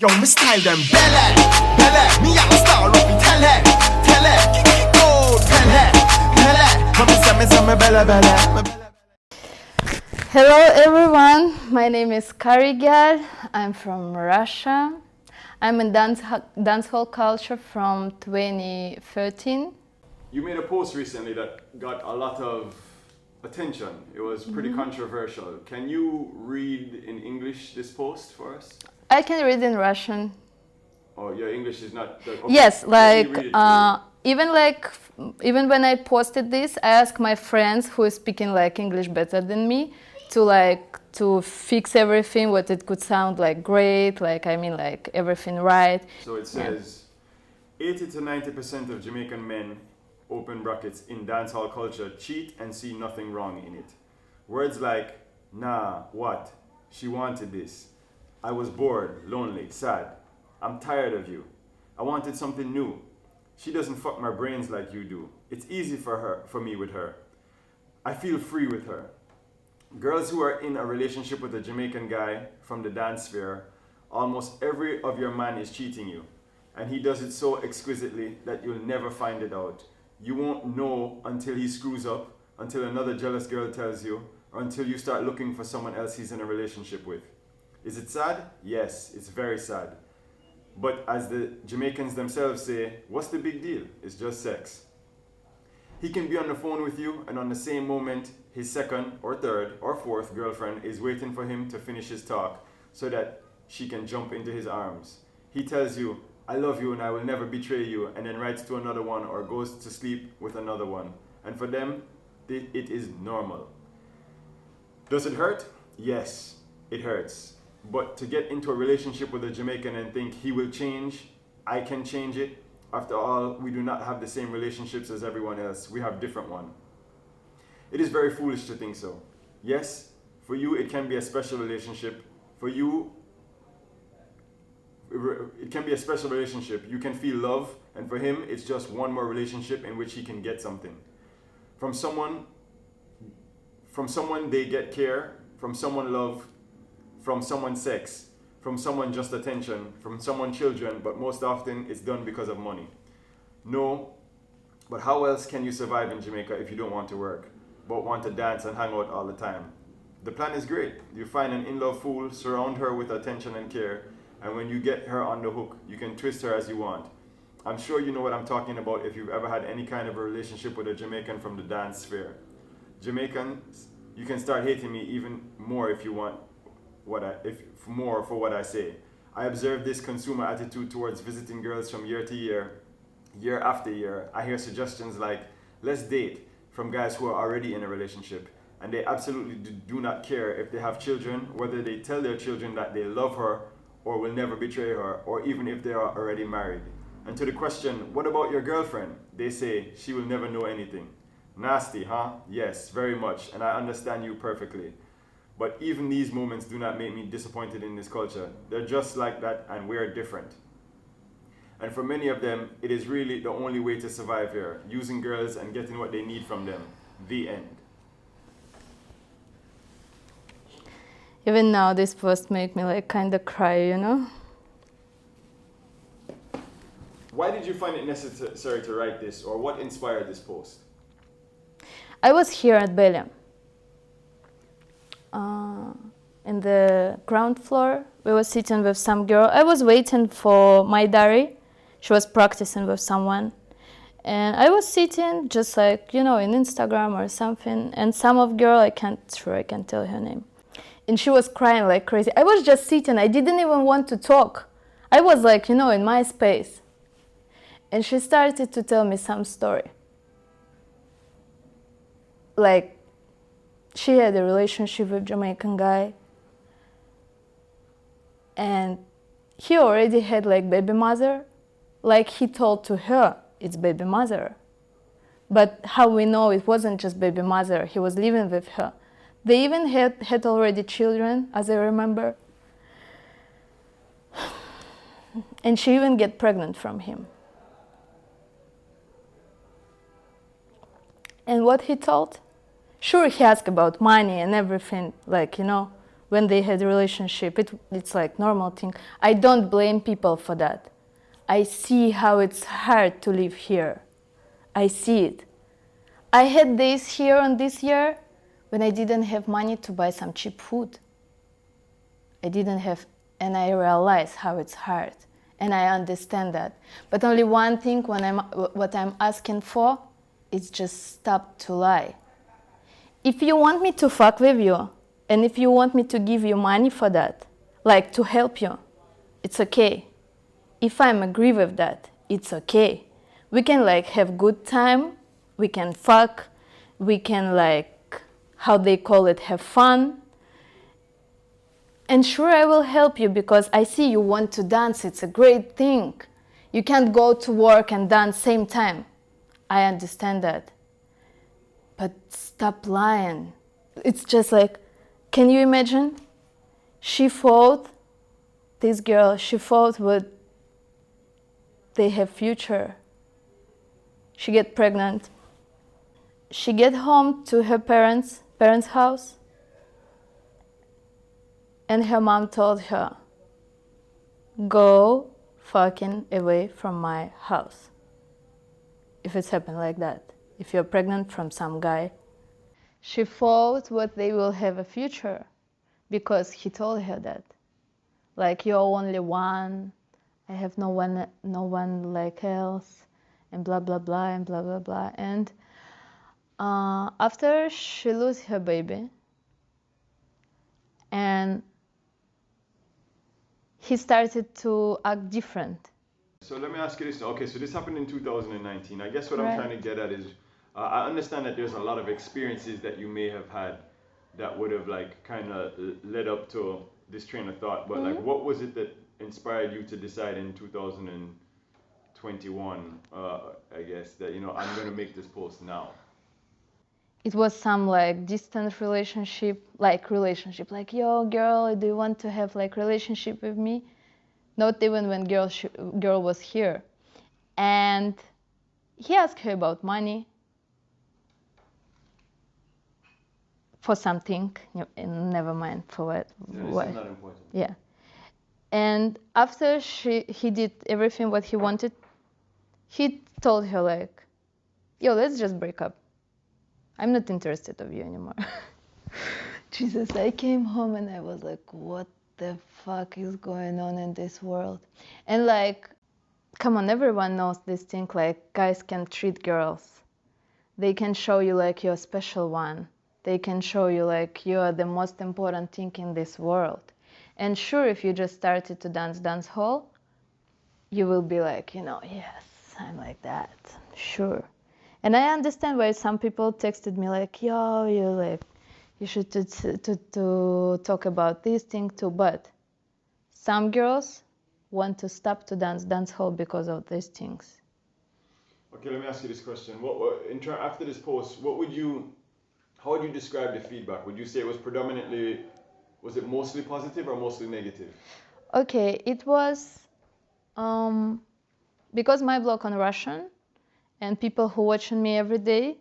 Yo, me style them Belleh, Belleh. Me have a star up in tell kick go, Belleh. Come say me Belleh, Belleh. Hello everyone, my name is Kari Gyal. I'm from Russia. I'm in dancehall culture from 2013. You made a post recently that got a lot of attention. It was pretty controversial. Can you read in English this post for us? I can read in Russian. Oh, your English is not... Okay. Yes, Let me read it to you. even when I posted this, I asked my friends who is speaking English better than me to fix everything, what it could sound great, everything right. So it says, 80 to 90% of Jamaican men, open brackets, in dancehall culture cheat and see nothing wrong in it. Words like, nah, what, she wanted this, I was bored, lonely, sad, I'm tired of you, I wanted something new, she doesn't fuck my brains like you do, it's easy for me with her, I feel free with her. Girls who are in a relationship with a Jamaican guy from the dance sphere, almost every of your man is cheating you. And he does it so exquisitely that you'll never find it out. You won't know until he screws up, until another jealous girl tells you, or until you start looking for someone else he's in a relationship with. Is it sad? Yes, it's very sad. But as the Jamaicans themselves say, what's the big deal? It's just sex. He can be on the phone with you, and on the same moment, his second or third or fourth girlfriend is waiting for him to finish his talk so that she can jump into his arms. He tells you, I love you and I will never betray you, and then writes to another one or goes to sleep with another one. And for them, it is normal. Does it hurt? Yes, it hurts. But to get into a relationship with a Jamaican and think he will change, I can change it. After all, we do not have the same relationships as everyone else. We have different ones. It is very foolish to think so. Yes, for you it can be a special relationship. For you, it can be a special relationship. You can feel love, and for him, it's just one more relationship in which he can get something. From someone they get care, from someone love, from someone sex, from someone just attention, from someone children, but most often it's done because of money. No, but how else can you survive in Jamaica if you don't want to work, but want to dance and hang out all the time? The plan is great. You find an in-love fool, surround her with attention and care, and when you get her on the hook, you can twist her as you want. I'm sure you know what I'm talking about if you've ever had any kind of a relationship with a Jamaican from the dance sphere. Jamaicans, you can start hating me even more if you want more for what I say. I observe this consumer attitude towards visiting girls from year to year, year after year. I hear suggestions like, let's date, from guys who are already in a relationship, and they absolutely do not care if they have children, whether they tell their children that they love her or will never betray her, or even if they are already married. And to the question, what about your girlfriend? They say, she will never know anything. Nasty, huh? Yes, very much, and I understand you perfectly. But even these moments do not make me disappointed in this culture. They're just like that, and we're different. And for many of them, it is really the only way to survive here, using girls and getting what they need from them. The end. Even now, this post made me kind of cry, you know? Why did you find it necessary to write this, or what inspired this post? I was here at Belleh. In the ground floor, we were sitting with some girl. I was waiting for my diary. She was practicing with someone. And I was sitting just in Instagram or something. And some of girl, I can tell her name. And she was crying like crazy. I was just sitting. I didn't even want to talk. I was in my space. And she started to tell me some story. She had a relationship with a Jamaican guy. And he already had baby mother. He told to her, it's baby mother. But how we know it wasn't just baby mother, he was living with her. They even had already children, as I remember. And she even get pregnant from him. And what he told? Sure, he asked about money and everything, when they had a relationship. It's like normal thing. I don't blame people for that. I see how it's hard to live here. I see it. I had days here on this year when I didn't have money to buy some cheap food. I didn't have, and I realized how it's hard. And I understand that. But only one thing what I'm asking for is just stop to lie. If you want me to fuck with you, and if you want me to give you money for that, like to help you, it's okay. If I'm agree with that, it's okay. We can like have good time, we can fuck, we can like, how they call it, have fun. And sure, I will help you because I see you want to dance, it's a great thing. You can't go to work and dance same time. I understand that. But stop lying. It's just like, can you imagine? She thought, this girl, she thought with they have future. She get pregnant. She get home to her parents' house, and her mom told her, go fucking away from my house. If it's happened like that, if you're pregnant from some guy. She thought what they will have a future because he told her that. Like, you're only one, I have no one like else, and blah, blah, blah, and blah, blah, blah. And after she lose her baby, and he started to act different. So let me ask you this. Okay, so this happened in 2019. I guess what Right. I'm trying to get at is, I understand that there's a lot of experiences that you may have had that would have like kind of led up to this train of thought. But like, what was it that inspired you to decide in 2021, I guess, that, you know, I'm going to make this post now? It was some like distant relationship, like yo girl, do you want to have like relationship with me? Not even when girl was here. And he asked her about money for something, never mind for what. Yeah, this is not important. Yeah. And after he did everything what he wanted, he told her like, yo, let's just break up. I'm not interested of you anymore. Jesus, I came home and I was like, what the fuck is going on in this world? And like, come on, everyone knows this thing, like guys can treat girls. They can show you like you're a special one. They can show you like you're the most important thing in this world. And sure, if you just started to dancehall, you will be like, you know, yes, I'm like that, sure. And I understand why some people texted me like, yo, you should to talk about this thing too. But some girls want to stop to dancehall because of these things. Okay, let me ask you this question. After this post, how would you describe the feedback? Would you say it was was it mostly positive or mostly negative? Okay, it was because my blog on Russian, and people who watching me every day,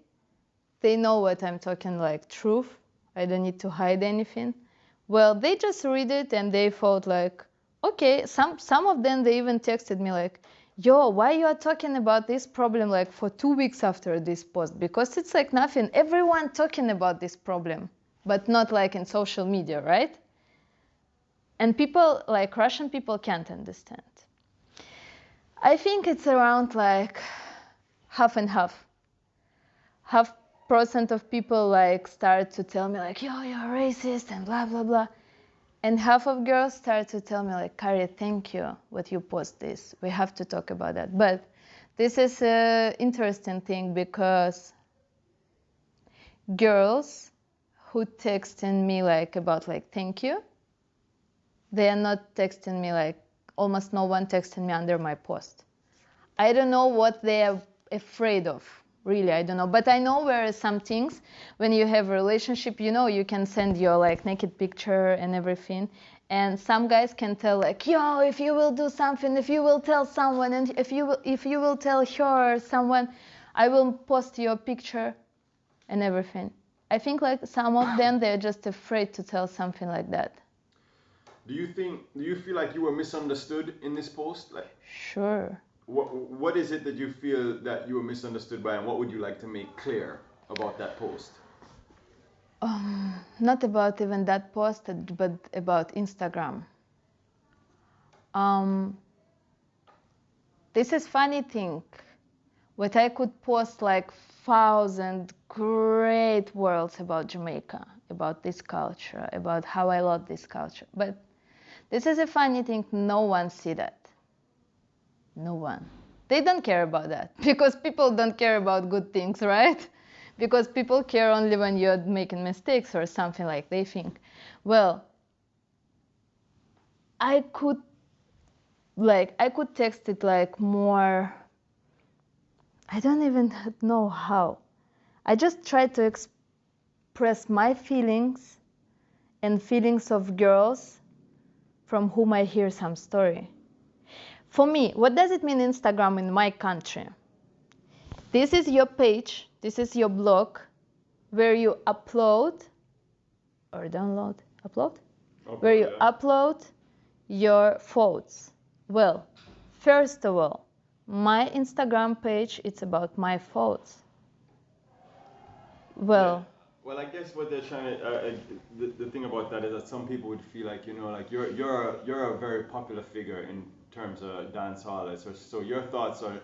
they know what I'm talking like truth. I don't need to hide anything. Well, they just read it and they thought like, okay, some of them, they even texted me like, yo, why you are talking about this problem like for 2 weeks after this post? Because it's like nothing. Everyone talking about this problem, but not like in social media, right? And people, like Russian people, can't understand. I think it's around like half and half. 50% of people like start to tell me like, yo, you're racist and blah, blah, blah. And half of girls start to tell me like, Kari, thank you what you post this. We have to talk about that. But this is an interesting thing because girls who texting me like about like, thank you, they are not texting me like, almost no one texting me under my post. I don't know what they are afraid of. Really, I don't know. But I know there are some things when you have a relationship, you know, you can send your like naked picture and everything. And some guys can tell like, yo, if you will do something, if you will tell someone, and if you will tell her or someone, I will post your picture and everything. I think like some of them, they're just afraid to tell something like that. Do you feel like you were misunderstood in this post? Like, Sure. what is it that you feel that you were misunderstood by, and what would you like to make clear about that post? Not about even that post, but about Instagram. This is funny thing. What I could post like 1,000 great words about Jamaica, about this culture, about how I love this culture. But this is a funny thing. No one see that. No one. They don't care about that because people don't care about good things, right? Because people care only when you're making mistakes or something like they think. Well, I could text it like more. I don't even know how. I just try to express my feelings and feelings of girls from whom I hear some story. For me, what does it mean Instagram in my country? This is your page, this is your blog, where you upload or download, where you upload your thoughts. Well, first of all, my Instagram page, it's about my thoughts. Well, Well, I guess what they're trying to, the thing about that is that some people would feel like, you know, like you're a very popular figure in terms of dancehall. So your thoughts are,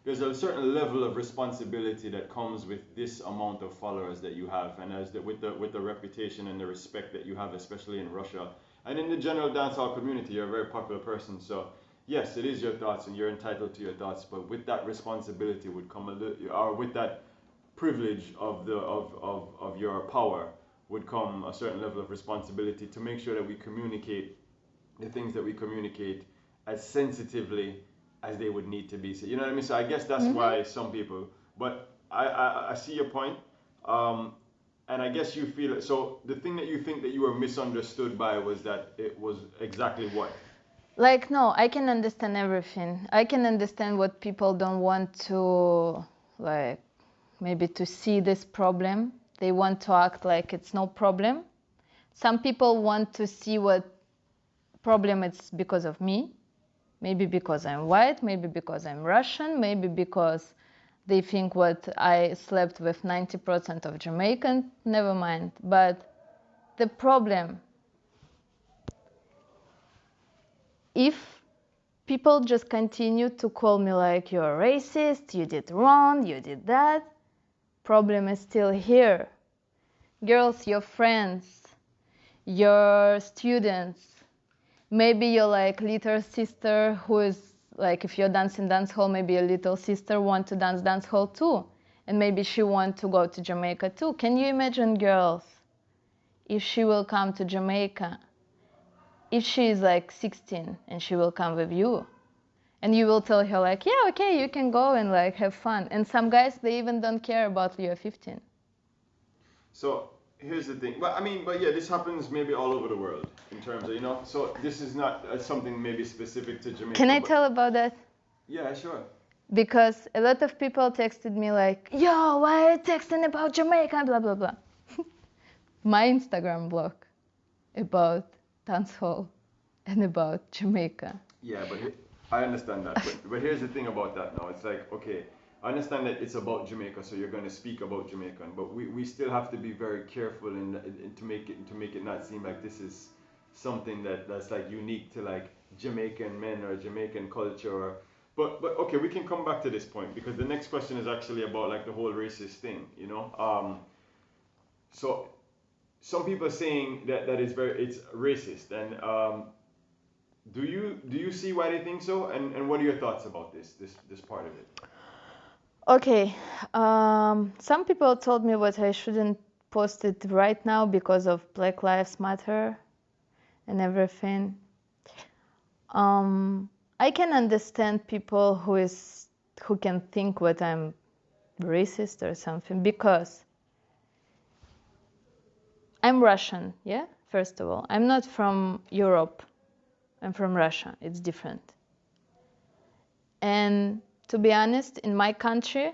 there's a certain level of responsibility that comes with this amount of followers that you have, and with the reputation and the respect that you have, especially in Russia and in the general dancehall community. You're a very popular person, so yes, it is your thoughts, and you're entitled to your thoughts. But with that responsibility would come or with that privilege of your power would come a certain level of responsibility to make sure that we communicate the things that we communicate as sensitively as they would need to be. So you know what I mean? So I guess that's why some people. But I see your point, and I guess you feel it. So the thing that you think that you were misunderstood by was that it was exactly what? like, no, I can understand everything. I can understand what people don't want to, like, maybe to see this problem. They want to act like it's no problem. Some people want to see what problem it's because of me. Maybe because I'm white, maybe because I'm Russian, maybe because they think what I slept with 90% of Jamaican, never mind. But the problem, if people just continue to call me like you're racist, you did wrong, you did that, problem is still here. Girls, your friends, your students, maybe your like little sister who is like, if you're dancing dancehall, maybe your little sister want to dance dancehall too, and maybe she want to go to Jamaica too. Can you imagine, girls, if she will come to Jamaica, if she is like 16 and she will come with you, and you will tell her like, yeah, okay, you can go and like have fun. And some guys, they even don't care about you're 15. So here's the thing. But yeah, this happens maybe all over the world in terms of, you know. So this is not something maybe specific to Jamaica. Can I tell about that? Yeah, sure. Because a lot of people texted me like, yo, why are you texting about Jamaica, blah, blah, blah. My Instagram blog about dancehall and about Jamaica. Yeah, but I understand that. But here's the thing about that now. It's like, okay, I understand that it's about Jamaica, so you're going to speak about Jamaican, but we still have to be very careful in to make it not seem like this is something that's like unique to like Jamaican men or Jamaican culture. But okay, we can come back to this point because the next question is actually about like the whole racist thing, you know. So some people are saying that it's racist, and do you see why they think so? And what are your thoughts about this part of it? Okay, some people told me what I shouldn't post it right now because of Black Lives Matter and everything. I can understand people who can think what I'm racist or something because I'm Russian, yeah? First of all, I'm not from Europe. I'm from Russia. It's different. And to be honest, in my country,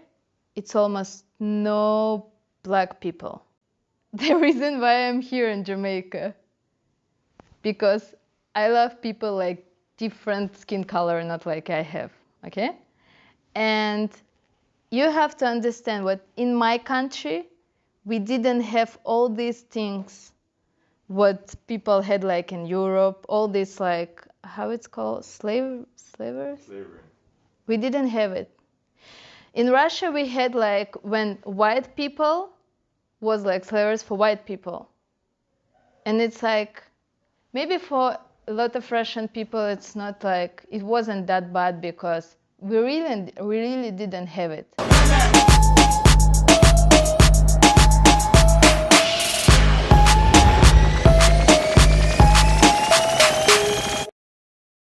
it's almost no black people. The reason why I'm here in Jamaica, because I love people like different skin color, not like I have, okay? And you have to understand what in my country, we didn't have all these things what people had like in Europe, all this like, how it's called, slavers? Slavery. We didn't have it. In Russia, we had like when white people was like slavers for white people. And it's like, maybe for a lot of Russian people, it's not like, it wasn't that bad because we really didn't have it.